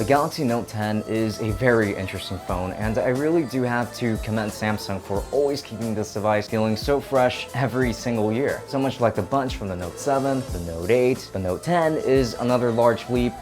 Galaxy Note 10 is a very interesting phone, and I really do have to commend Samsung for always keeping this device feeling so fresh every single year. So much like the bunch from the Note 7, the Note 8, the Note 10 is another large leap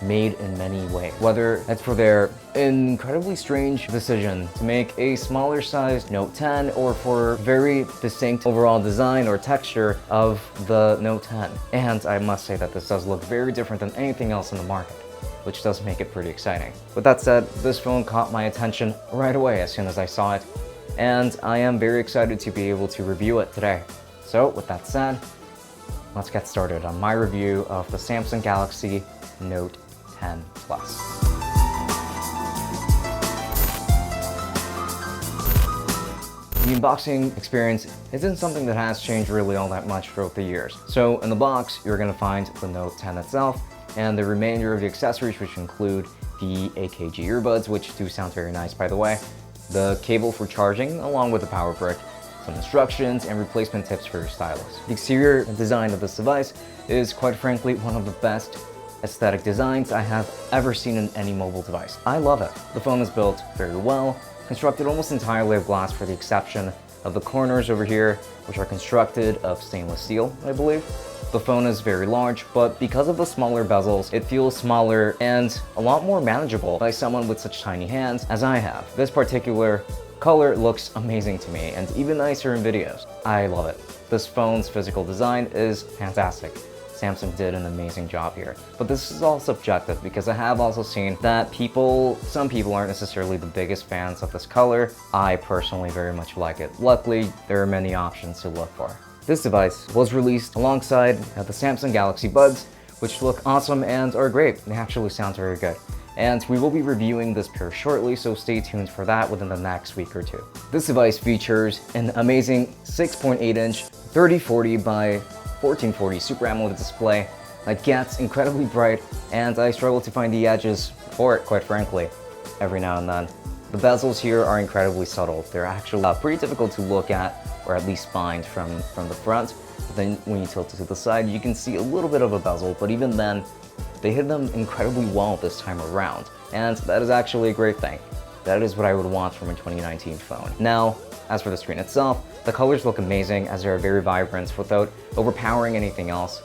made in many ways. Whether it's for their incredibly strange decision to make a smaller sized Note 10 or for very distinct overall design or texture of the Note 10. And I must say that this does look very different than anything else in the market, which does make it pretty exciting. With that said, this phone caught my attention right away as soon as I saw it, and I am very excited to be able to review it today. So with that said, let's get started on my review of the Samsung Galaxy Note 10 Plus. The unboxing experience isn't something that has changed really all that much throughout the years. So in the box, you're going to find the Note 10 itself and the remainder of the accessories, which include the AKG earbuds, which do sound very nice by the way, the cable for charging along with the power brick, some instructions, and replacement tips for your stylus. The exterior design of this device is quite frankly one of the best aesthetic designs I have ever seen in any mobile device. I love it. The phone is built very well, constructed almost entirely of glass for the exception of the corners over here, which are constructed of stainless steel, I believe. The phone is very large, but because of the smaller bezels, it feels smaller and a lot more manageable by someone with such tiny hands as I have. This particular color looks amazing to me and even nicer in videos. I love it. This phone's physical design is fantastic. Samsung did an amazing job here. But this is all subjective because I have also seen that some people aren't necessarily the biggest fans of this color. I personally very much like it. Luckily, there are many options to look for. This device was released alongside the Samsung Galaxy Buds, which look awesome and are great. They actually sound very good. And we will be reviewing this pair shortly, so stay tuned for that within the next week or two. This device features an amazing 6.8-inch 3040 by 1440 Super AMOLED display that gets incredibly bright, and I struggle to find the edges for it, quite frankly, every now and then. The bezels here are incredibly subtle. They're actually pretty difficult to look at, or at least find from the front. But then when you tilt it to the side, you can see a little bit of a bezel, but even then, they hid them incredibly well this time around. And that is actually a great thing. That is what I would want from a 2019 phone. Now, as for the screen itself, the colors look amazing as they're very vibrant without overpowering anything else.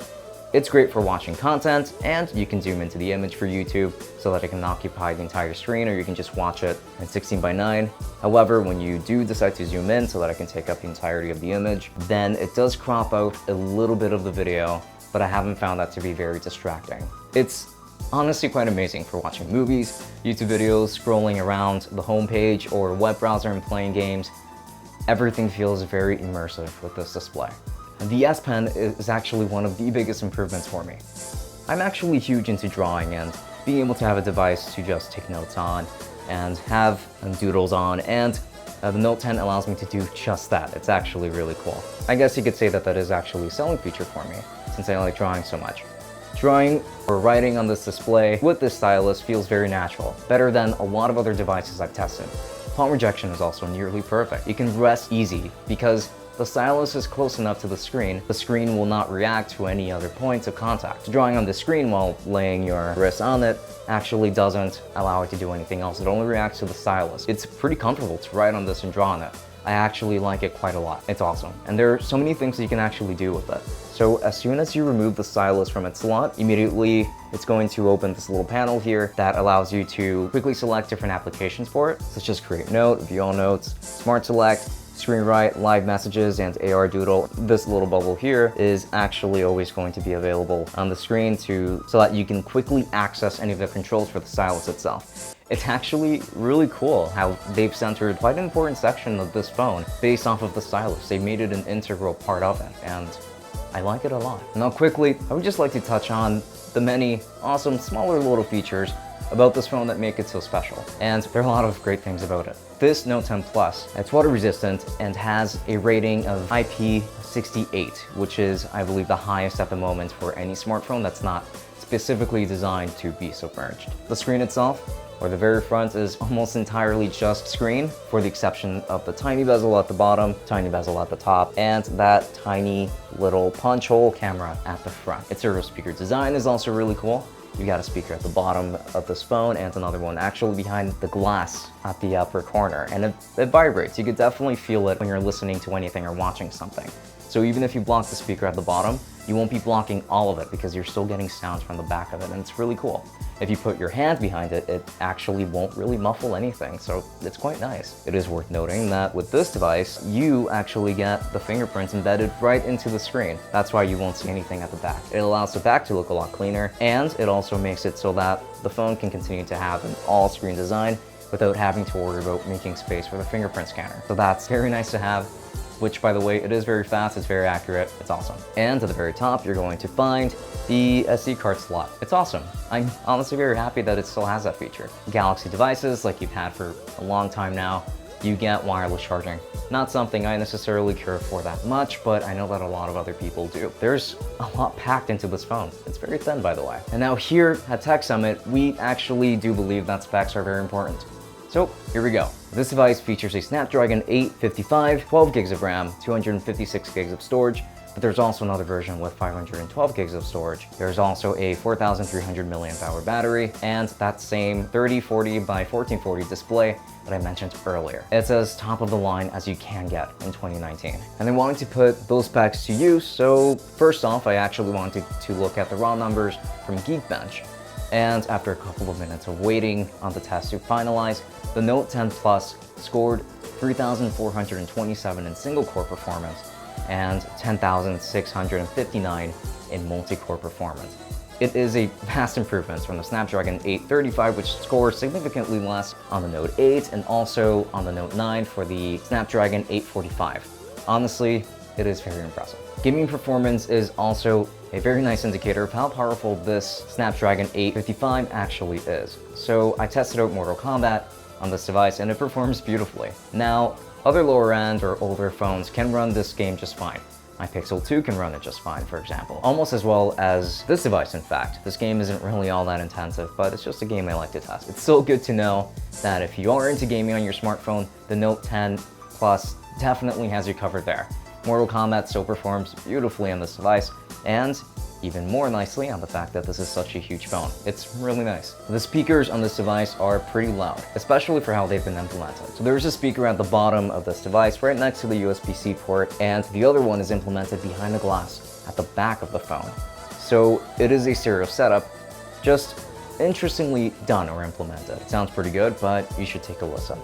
It's great for watching content, and you can zoom into the image for YouTube so that it can occupy the entire screen, or you can just watch it at 16:9. However, when you do decide to zoom in so that it can take up the entirety of the image, then it does crop out a little bit of the video, but I haven't found that to be very distracting. It's honestly quite amazing for watching movies, YouTube videos, scrolling around the homepage, or web browser and playing games. Everything feels very immersive with this display. And the S Pen is actually one of the biggest improvements for me. I'm actually huge into drawing, and being able to have a device to just take notes on and have doodles on, and the Note 10 allows me to do just that. It's actually really cool. I guess you could say that that is actually a selling feature for me, since I like drawing so much. Drawing or writing on this display with this stylus feels very natural, better than a lot of other devices I've tested. Palm rejection is also nearly perfect. You can rest easy because the stylus is close enough to the screen will not react to any other points of contact. Drawing on the screen while laying your wrist on it actually doesn't allow it to do anything else. It only reacts to the stylus. It's pretty comfortable to write on this and draw on it. I actually like it quite a lot. It's awesome. And there are so many things that you can actually do with it. So as soon as you remove the stylus from its slot, immediately it's going to open this little panel here that allows you to quickly select different applications for it, such as Create Note, View All Notes, Smart Select, Screen Write, Live Messages, and AR Doodle. This little bubble here is actually always going to be available on the screen so that you can quickly access any of the controls for the stylus itself. It's actually really cool how they've centered quite an important section of this phone based off of the stylus. They made it an integral part of it, and I like it a lot. Now quickly, I would just like to touch on the many awesome smaller little features about this phone that make it so special. And there are a lot of great things about it. This Note 10 Plus, it's water resistant and has a rating of IP68, which is, I believe, the highest at the moment for any smartphone that's not specifically designed to be submerged. The screen itself, or the very front, is almost entirely just screen, for the exception of the tiny bezel at the bottom, tiny bezel at the top, and that tiny little punch hole camera at the front. Its servo speaker design is also really cool. You got a speaker at the bottom of this phone and another one actually behind the glass at the upper corner, and it vibrates. You could definitely feel it when you're listening to anything or watching something. So even if you block the speaker at the bottom, you won't be blocking all of it because you're still getting sounds from the back of it, and it's really cool. If you put your hand behind it, it actually won't really muffle anything, so it's quite nice. It is worth noting that with this device, you actually get the fingerprints embedded right into the screen. That's why you won't see anything at the back. It allows the back to look a lot cleaner, and it also makes it so that the phone can continue to have an all-screen design without having to worry about making space for the fingerprint scanner. So that's very nice to have, which, by the way, it is very fast, it's very accurate, it's awesome. And at the very top, you're going to find the SD card slot. It's awesome. I'm honestly very happy that it still has that feature. Galaxy devices, like you've had for a long time now, you get wireless charging. Not something I necessarily care for that much, but I know that a lot of other people do. There's a lot packed into this phone. It's very thin, by the way. And now here at Tech Summit, we actually do believe that specs are very important. So here we go. This device features a Snapdragon 855, 12 gigs of RAM, 256 gigs of storage, but there's also another version with 512 gigs of storage. There's also a 4,300 milliamp hour battery and that same 3040 by 1440 display that I mentioned earlier. It's as top of the line as you can get in 2019. And I wanted to put those specs to use, so first off, I actually wanted to look at the raw numbers from Geekbench. And after a couple of minutes of waiting on the test to finalize, the Note 10 Plus scored 3,427 in single-core performance and 10,659 in multi-core performance. It is a vast improvement from the Snapdragon 835, which scores significantly less on the Note 8 and also on the Note 9 for the Snapdragon 845. Honestly, it is very impressive. Gaming performance is also a very nice indicator of how powerful this Snapdragon 855 actually is. So I tested out Mortal Kombat on this device and it performs beautifully. Now, other lower end or older phones can run this game just fine. My Pixel 2 can run it just fine, for example. Almost as well as this device, in fact. This game isn't really all that intensive, but it's just a game I like to test. It's still good to know that if you are into gaming on your smartphone, the Note 10 Plus definitely has you covered there. Mortal Kombat still performs beautifully on this device, and even more nicely on the fact that this is such a huge phone. It's really nice. The speakers on this device are pretty loud, especially for how they've been implemented. So there's a speaker at the bottom of this device right next to the USB-C port, and the other one is implemented behind the glass at the back of the phone. So it is a stereo setup, just interestingly done or implemented. It sounds pretty good, but you should take a listen.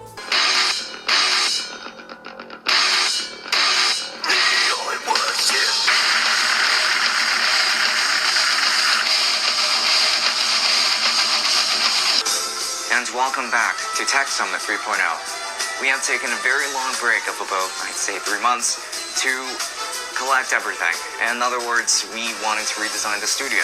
And welcome back to Tech Summit 3.0. We have taken a very long break of about, I'd say, 3 months to collect everything. In other words, we wanted to redesign the studio,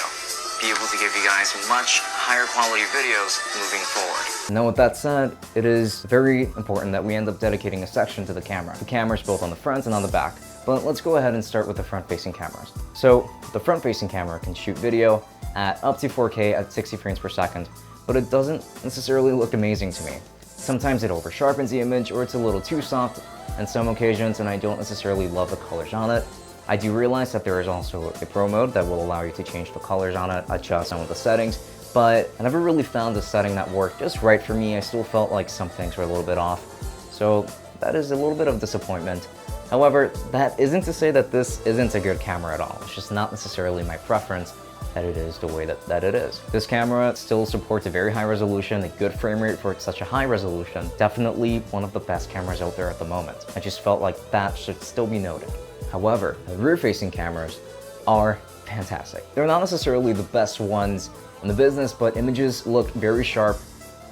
be able to give you guys much higher quality videos moving forward. Now with that said, it is very important that we end up dedicating a section to the camera. The camera's both on the front and on the back, but let's go ahead and start with the front-facing cameras. So the front-facing camera can shoot video at up to 4K at 60 frames per second, but it doesn't necessarily look amazing to me. Sometimes it over-sharpens the image, or it's a little too soft on some occasions, and I don't necessarily love the colors on it. I do realize that there is also a Pro mode that will allow you to change the colors on it, adjust some of the settings, but I never really found a setting that worked just right for me. I still felt like some things were a little bit off, so that is a little bit of disappointment. However, that isn't to say that this isn't a good camera at all. It's just not necessarily my preference that it is the way that it is. This camera still supports a very high resolution, a good frame rate for such a high resolution. Definitely one of the best cameras out there at the moment. I just felt like that should still be noted. However, the rear-facing cameras are fantastic. They're not necessarily the best ones in the business, but images look very sharp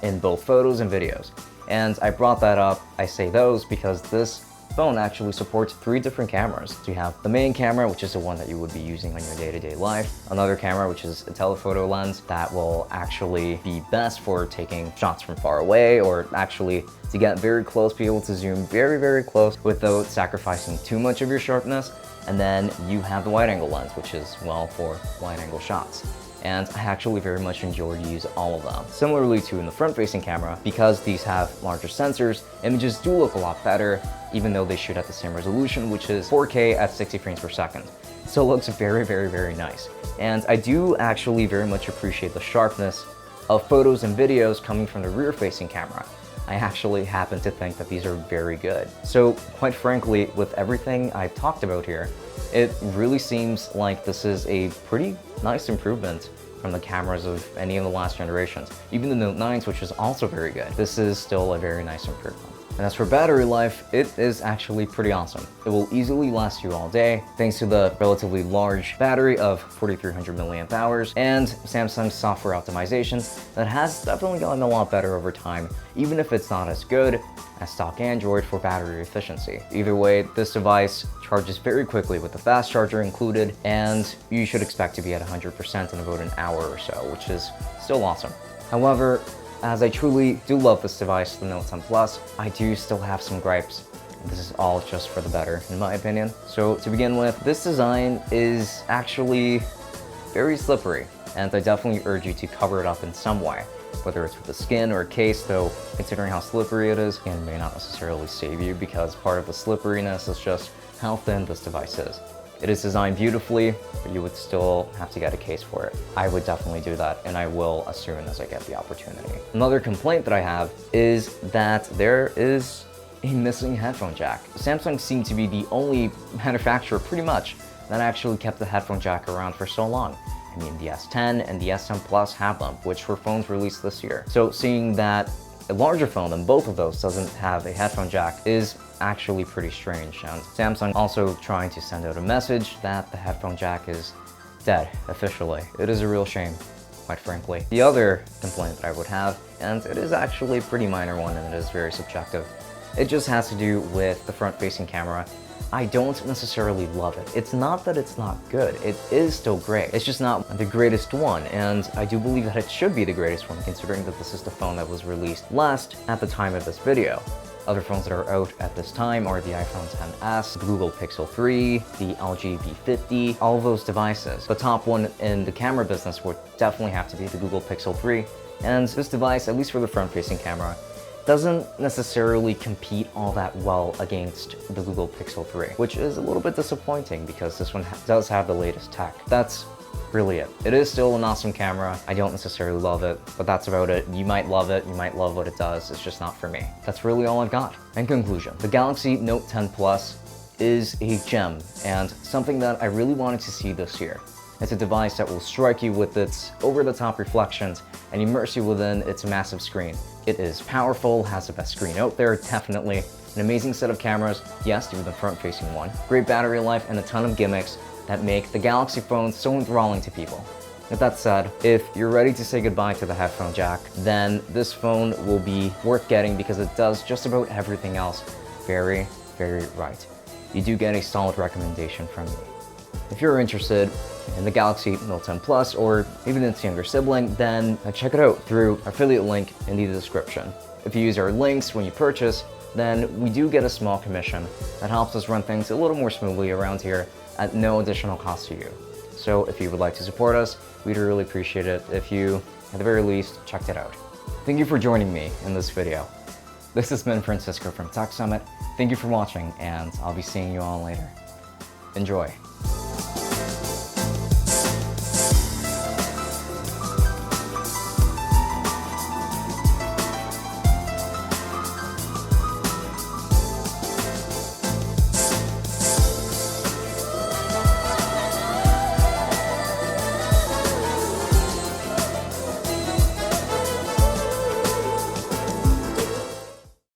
in both photos and videos. And I brought that up, I say those, because this phone actually supports 3 different cameras. So you have the main camera, which is the one that you would be using on your day-to-day life. Another camera, which is a telephoto lens that will actually be best for taking shots from far away, or actually to get very close, be able to zoom very, very close without sacrificing too much of your sharpness. And then you have the wide-angle lens, which is, well, for wide-angle shots. and I actually very much enjoy to use all of them. Similarly to in the front-facing camera, because these have larger sensors, images do look a lot better, even though they shoot at the same resolution, which is 4K at 60 frames per second. So it looks very, very, very nice. And I do actually very much appreciate the sharpness of photos and videos coming from the rear-facing camera. I actually happen to think that these are very good. So quite frankly, with everything I've talked about here, it really seems like this is a pretty nice improvement from the cameras of any of the last generations. Even the Note 9s, which is also very good, this is still a very nice improvement. And as for battery life, it is actually pretty awesome. It will easily last you all day, thanks to the relatively large battery of 4,300 milliamp hours and Samsung's software optimization that has definitely gotten a lot better over time, even if it's not as good as stock Android for battery efficiency. Either way, this device charges very quickly with the fast charger included, and you should expect to be at 100% in about an hour or so, which is still awesome. However, as I truly do love this device, the Note 10 Plus, I do still have some gripes. This is all just for the better, in my opinion. So to begin with, this design is actually very slippery, and I definitely urge you to cover it up in some way. Whether it's with a skin or a case, though considering how slippery it is, it may not necessarily save you because part of the slipperiness is just how thin this device is. It is designed beautifully, but you would still have to get a case for it. I would definitely do that, and I will as soon as I get the opportunity. Another complaint that I have is that there is a missing headphone jack. Samsung seemed to be the only manufacturer, pretty much, that actually kept the headphone jack around for so long. I mean, the S10 and the S10 Plus have them, which were phones released this year. So seeing that a larger phone than both of those doesn't have a headphone jack is actually pretty strange, and Samsung also trying to send out a message that the headphone jack is dead, officially. It is a real shame, quite frankly. The other complaint that I would have, and it is actually a pretty minor one and it is very subjective, it just has to do with the front-facing camera. I don't necessarily love it. It's not that it's not good, it is still great. It's just not the greatest one, and I do believe that it should be the greatest one considering that this is the phone that was released last at the time of this video. Other phones that are out at this time are the iPhone XS, the Google Pixel 3, the LG V50, all of those devices. The top one in the camera business would definitely have to be the Google Pixel 3, and this device, at least for the front-facing camera, doesn't necessarily compete all that well against the Google Pixel 3, which is a little bit disappointing because this one does have the latest tech. That's really it. It is still an awesome camera. I don't necessarily love it, but that's about it. You might love it, you might love what it does, it's just not for me. That's really all I've got. In conclusion, the Galaxy Note 10 Plus is a gem and something that I really wanted to see this year. It's a device that will strike you with its over-the-top reflections and immerse you within its massive screen. It is powerful, has the best screen out there, definitely. An amazing set of cameras, yes, even the front-facing one. Great battery life and a ton of gimmicks that make the Galaxy phone so enthralling to people. With that said, if you're ready to say goodbye to the headphone jack, then this phone will be worth getting because it does just about everything else very, very right. You do get a solid recommendation from me. If you're interested in the Galaxy Note 10 Plus or even its younger sibling, then check it out through our affiliate link in the description. If you use our links when you purchase, then we do get a small commission that helps us run things a little more smoothly around here at no additional cost to you. So if you would like to support us, we'd really appreciate it if you, at the very least, checked it out. Thank you for joining me in this video. This has been Francisco from Tech Summit. Thank you for watching, and I'll be seeing you all later. Enjoy.